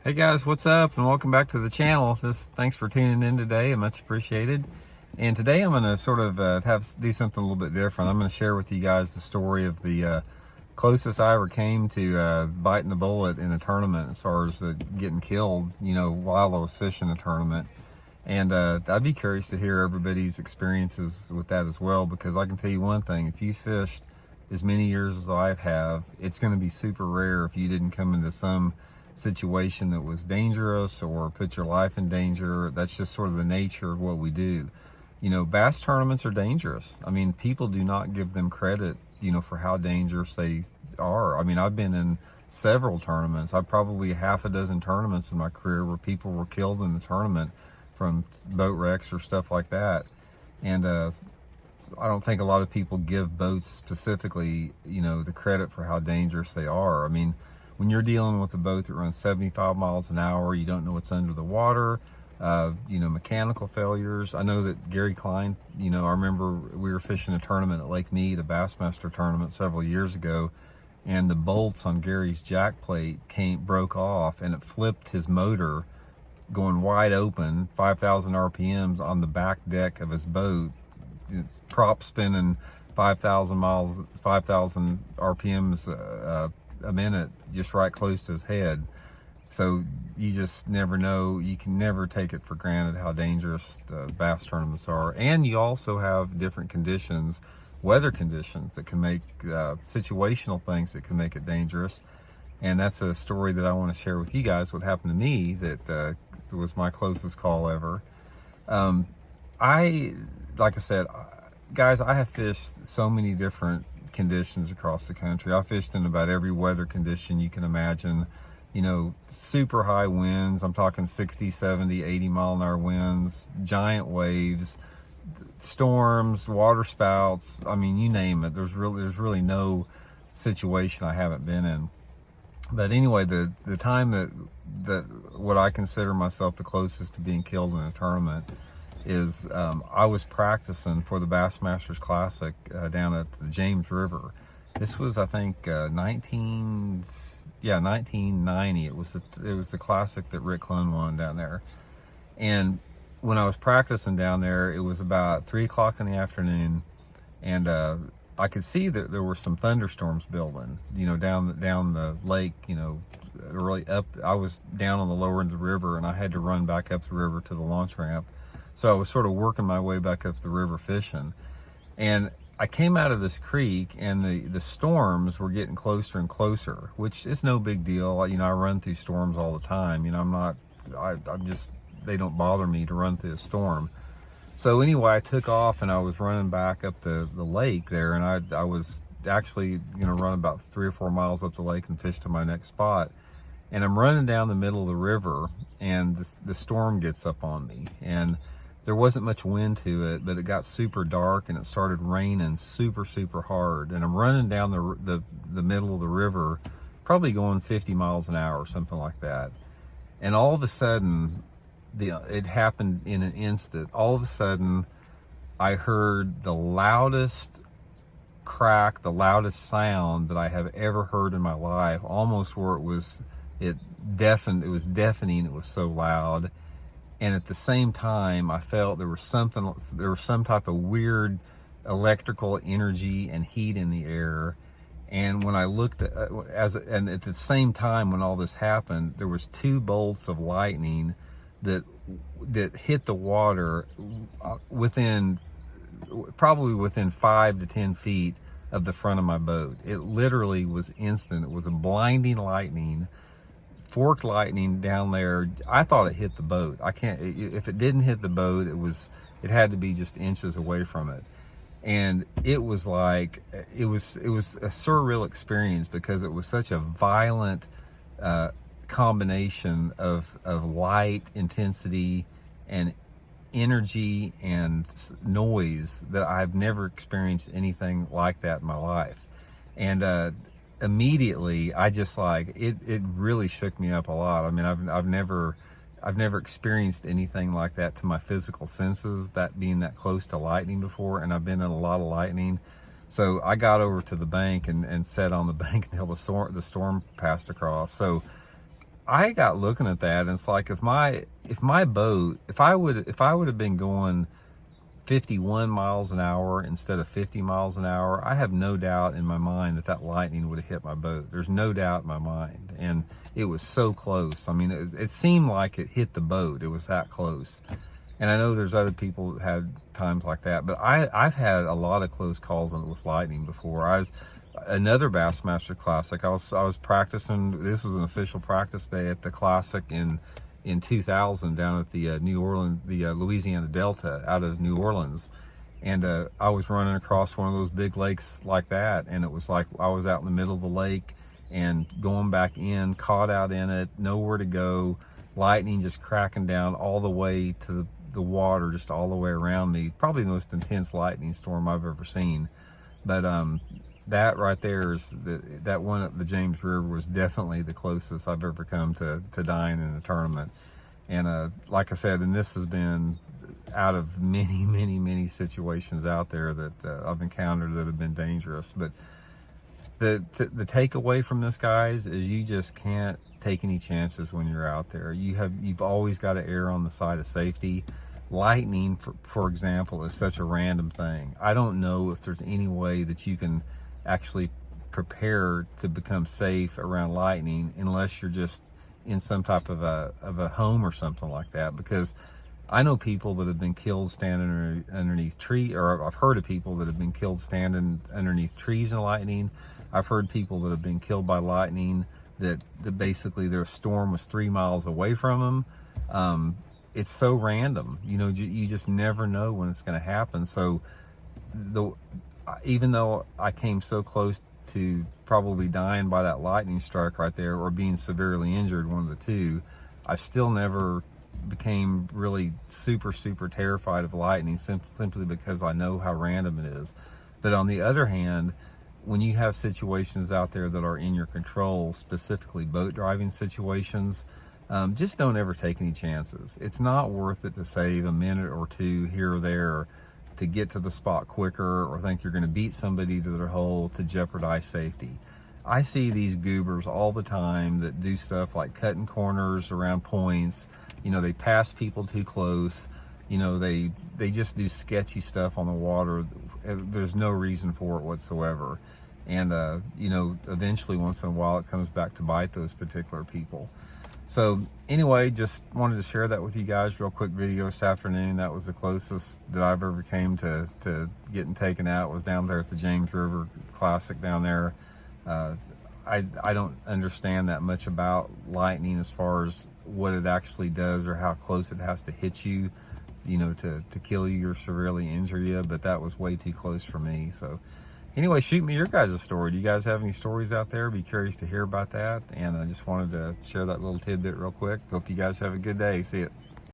Hey guys, what's up? And welcome back to the channel. Thanks for tuning in today. Much appreciated. And today I'm going to sort of do something a little bit different. I'm going to share with you guys the story of the closest I ever came to biting the bullet in a tournament as far as getting killed, while I was fishing a tournament. And I'd be curious to hear everybody's experiences with that as well, because I can tell you one thing: if you fished as many years as I have, it's going to be super rare if you didn't come into some situation that was dangerous or put your life in danger. That's just sort of the nature of what we do. Bass tournaments are dangerous. I mean, people do not give them credit, for how dangerous they are. I mean, I've been in several tournaments. I've probably half a dozen tournaments in my career where people were killed in the tournament from boat wrecks or stuff like that. And I don't think a lot of people give boats specifically, the credit for how dangerous they are. I mean, when you're dealing with a boat that runs 75 miles an hour, you don't know what's under the water, mechanical failures. I know that Gary Klein, I remember we were fishing a tournament at Lake Mead, a Bassmaster tournament several years ago, and the bolts on Gary's jack plate broke off, and it flipped his motor going wide open, 5,000 RPMs on the back deck of his boat, prop spinning 5,000 RPMs a minute, just right close to his head. So you just never know. You can never take it for granted how dangerous the bass tournaments are. And you also have different conditions, weather conditions, that can make situational things that can make it dangerous. And that's a story that I want to share with you guys, what happened to me that was my closest call ever. Like I said, guys, I have fished so many different conditions across the country. I fished in about every weather condition you can imagine. Super high winds. I'm talking 60, 70, 80 mile an hour winds, giant waves, storms, water spouts. I mean, you name it. There's really no situation I haven't been in. But anyway, the time that what I consider myself the closest to being killed in a tournament is I was practicing for the Bassmasters Classic down at the James River. This was, I think, 1990. It was the classic that Rick Clun won down there. And when I was practicing down there, it was about 3 o'clock in the afternoon, and I could see that there were some thunderstorms building, down the lake, really up. I was down on the lower end of the river, and I had to run back up the river to the launch ramp. So I was sort of working my way back up the river fishing. And I came out of this creek, and the storms were getting closer and closer, which is no big deal. I run through storms all the time. They don't bother me to run through a storm. So anyway, I took off, and I was running back up the lake there, and I was actually going to run about 3 or 4 miles up the lake and fish to my next spot. And I'm running down the middle of the river, and the storm gets up on me, and there wasn't much wind to it, but it got super dark, and it started raining super, super hard. And I'm running down the middle of the river, probably going 50 miles an hour or something like that. And all of a sudden, it happened in an instant. All of a sudden, I heard the loudest crack, the loudest sound that I have ever heard in my life, almost where it was deafening. It was so loud. And at the same time, I felt there was some type of weird electrical energy and heat in the air. And when I looked and at the same time when all this happened, there was 2 bolts of lightning that hit the water probably within 5 to 10 feet of the front of my boat. It literally was instant. It was a blinding lightning. Forked lightning down there. I thought it hit the boat. If it didn't hit the boat, it had to be just inches away from it. And it was a surreal experience, because it was such a violent combination of light, intensity, and energy and noise that I've never experienced anything like that in my life. And immediately, I just it really shook me up a lot. I mean, I've never experienced anything like that to my physical senses, that being that close to lightning before, and I've been in a lot of lightning. So I got over to the bank and sat on the bank until the storm passed across. So I got looking at that, and it's like, if my boat, if I would have been going 51 miles an hour instead of 50 miles an hour, I have no doubt in my mind that that lightning would have hit my boat. There's no doubt in my mind. And it was so close. I mean, it seemed like it hit the boat. It was that close. And I know there's other people who had times like that, but I've had a lot of close calls with lightning before. Another Bassmaster Classic. I was practicing. This was an official practice day at the Classic in 2000 down at the New Orleans, the Louisiana Delta out of New Orleans, and I was running across one of those big lakes like that, and it was like I was out in the middle of the lake and going back in, caught out in it, nowhere to go, lightning just cracking down all the way to the water, just all the way around me. Probably the most intense lightning storm I've ever seen. But that right there is that one at the James River was definitely the closest I've ever come to dying in a tournament. And like I said, and this has been out of many situations out there that I've encountered that have been dangerous. But the takeaway from this, guys, is you just can't take any chances when you're out there. You've always got to err on the side of safety. Lightning, for example, is such a random thing. I don't know if there's any way that you can actually prepare to become safe around lightning unless you're just in some type of a home or something like that. Because I know people that have been killed standing underneath or I've heard of people that have been killed standing underneath trees in lightning. I've heard people that have been killed by lightning that basically their storm was 3 miles away from them. It's so random, you know, you just never know when it's going to happen. So even though I came so close to probably dying by that lightning strike right there, or being severely injured, one of the two, I still never became really super terrified of lightning, simply because I know how random it is. But on the other hand, when you have situations out there that are in your control, specifically boat driving situations, just don't ever take any chances. It's not worth it to save a minute or two here or there to get to the spot quicker, or think you're going to beat somebody to their hole to jeopardize safety. I see these goobers all the time that do stuff like cutting corners around points. You know, they pass people too close. You know, they just do sketchy stuff on the water. There's no reason for it whatsoever. And, you know, eventually once in a while it comes back to bite those particular people. So anyway, just wanted to share that with you guys. Real quick video this afternoon. That was the closest that I've ever came to getting taken out. Was down there at the James River Classic down there. I don't understand that much about lightning as far as what it actually does or how close it has to hit you, you know, to kill you or severely injure you. But that was way too close for me. So anyway, shoot me your guys' story. Do you guys have any stories out there? Be curious to hear about that. And I just wanted to share that little tidbit real quick. Hope you guys have a good day. See ya.